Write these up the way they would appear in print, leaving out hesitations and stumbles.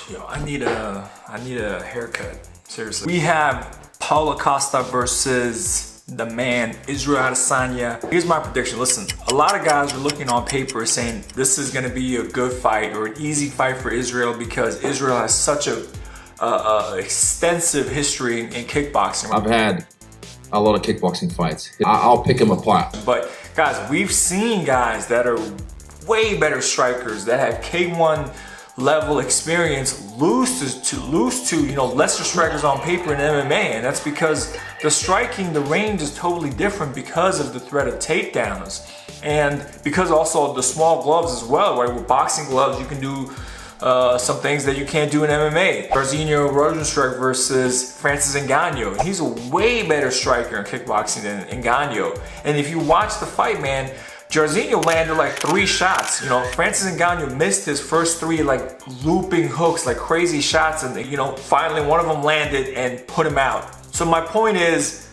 Yo, I need a haircut. Seriously. We have Paulo Costa versus the man Israel Adesanya. Here's my prediction. Listen, a lot of guys are looking on paper saying this is going to be a good fight or an easy fight for Israel because Israel has such a extensive history in kickboxing. I've had a lot of kickboxing fights. I'll pick them apart. But guys, we've seen guys that are way better strikers that have K1 level experience lose to you know, lesser strikers on paper in MMA, and that's because the striking, the range is totally different because of the threat of takedowns and because also the small gloves as well, right? With boxing gloves you can do some things that you can't do in MMA. Jairzinho Rosenstruck versus Francis Ngannou. He's a way better striker in kickboxing than Ngannou. And if you watch the fight, man, Jairzinho landed like 3 shots. You know, Francis Ngannou missed his first 3 like looping hooks, like crazy shots, and you know, finally one of them landed and put him out. So my point is,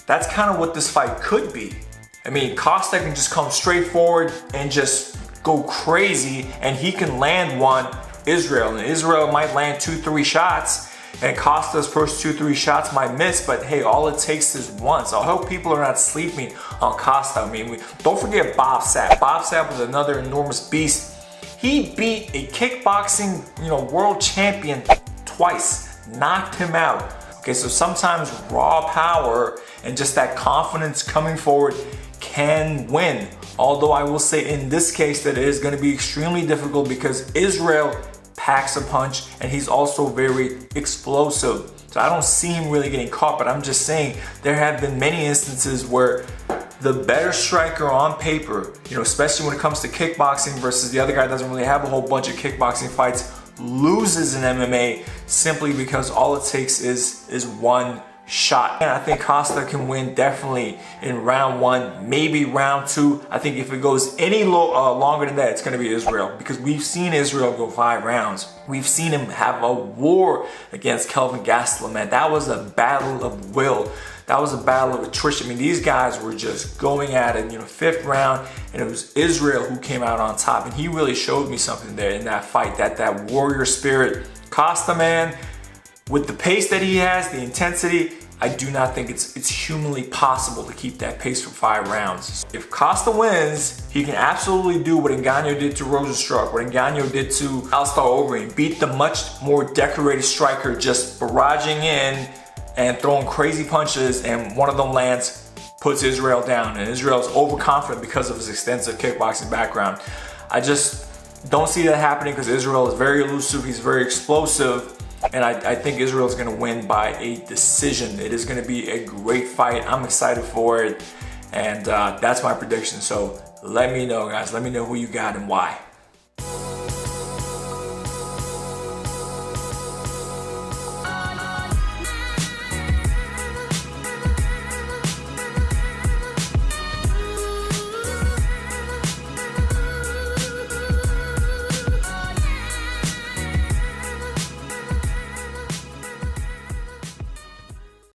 that's kind of what this fight could be. I mean, Costa can just come straight forward and just go crazy, and he can land one. Israel might land 2-3 shots, and Costa's first 2-3 shots might miss, but hey, all it takes is one. So I hope people are not sleeping on Costa. I mean, don't forget Bob Sapp. Bob Sapp was another enormous beast. He beat a kickboxing, you know, world champion twice, knocked him out. Okay, so sometimes raw power and just that confidence coming forward can win. Although I will say in this case that it is going to be extremely difficult because Israel packs a punch and he's also very explosive. So I don't see him really getting caught, but I'm just saying there have been many instances where the better striker on paper, you know, especially when it comes to kickboxing versus the other guy doesn't really have a whole bunch of kickboxing fights, loses in MMA simply because all it takes is one shot. And I think Costa can win definitely in round 1, maybe round 2. I think if it goes any longer than that, it's going to be Israel, because we've seen Israel go 5 rounds. We've seen him have a war against Kelvin Gastelum, man. That was a battle of will. That was a battle of attrition. I mean, these guys were just going at it, you know, 5th round, and it was Israel who came out on top, and he really showed me something there in that fight, that warrior spirit. Costa, man, with the pace that he has, the intensity, I do not think it's humanly possible to keep that pace for 5 rounds. If Costa wins, he can absolutely do what Ngannou did to Rosenstruck, what Ngannou did to Alistair Overeem, beat the much more decorated striker just barraging in and throwing crazy punches, and one of them lands, puts Israel down, and Israel's overconfident because of his extensive kickboxing background. I just don't see that happening because Israel is very elusive, he's very explosive, and I think Israel is going to win by a decision. It is going to be a great fight. I'm excited for it, and that's my prediction. So let me know, guys. Let me know who you got and why.